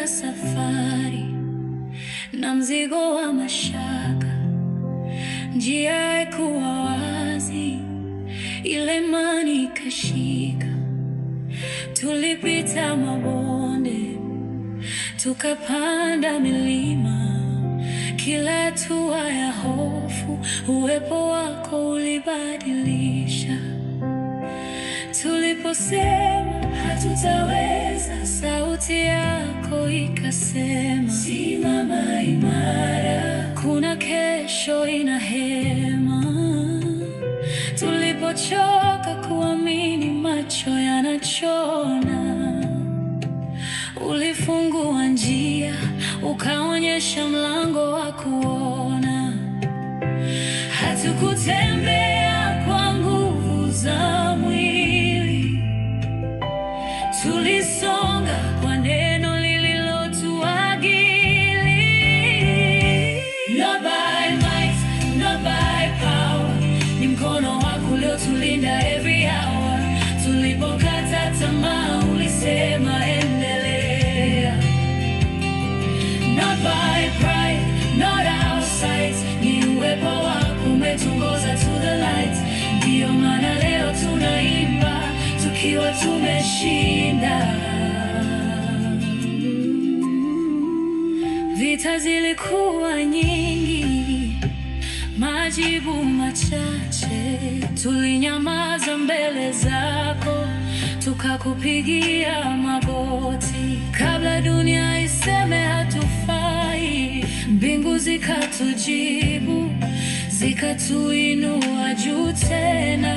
tulipoanza safari na mzigo wa mashaka, njia haikuwa wazi, ile imani ikashika. Tulipita mabonde, tukapanda milima, kila hatua ya hofu, uwepo wako ulibadilisha. Tuliposema hatutaweza, sauti yako ikasema, simama imara, kuna kesho ina hema. Tulipochoka kuamini macho yanachona, ulifungua njia, ukaonyesha mlango wa kuona. Hatukutembea kwa nguvu za mwili, tulisonga kwa neno lililotuagili. Not by might, not by power, ni mkono wako uliotulinda every hour. Tulipokata tamaa, ulisema endelea. Not by pride, not our sight, ni uwepo wako umetuongoza to the light. Ndiyo maana leo tunaimba tukiwa tumeshinda. Vita zilikuwa nyingi, majibu machache, tulinyamaza mbele zako, tukakupigia magoti. Kabla dunia iseme hatufai, mbingu zikatujibu, zikatuinua juu tena.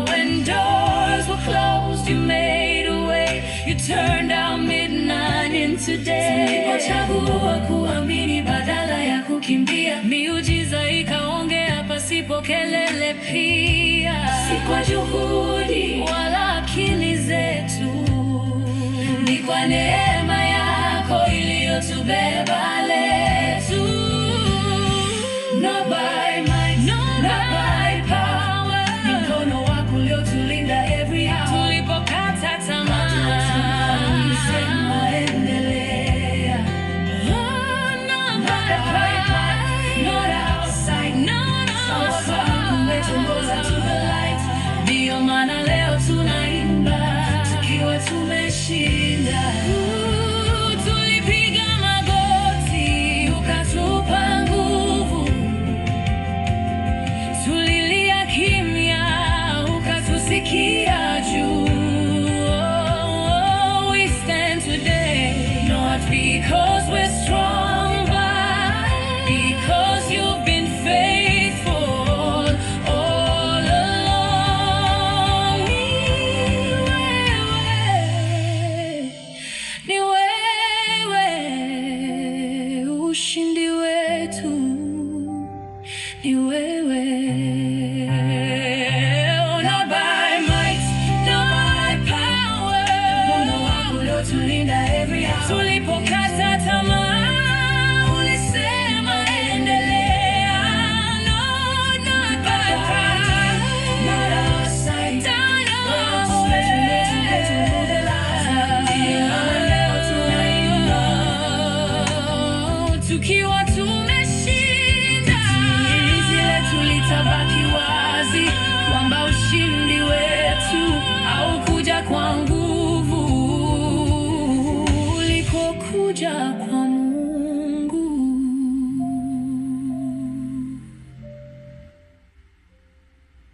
When doors were closed, you made a way, you turned our midnight into day. Tulipochagua kuamini badala ya kukimbia, miujiza ikaongea pasipo kelele pia. Si kwa juhudi wala akili zetu, ni kwa neema yako iliyotubeba.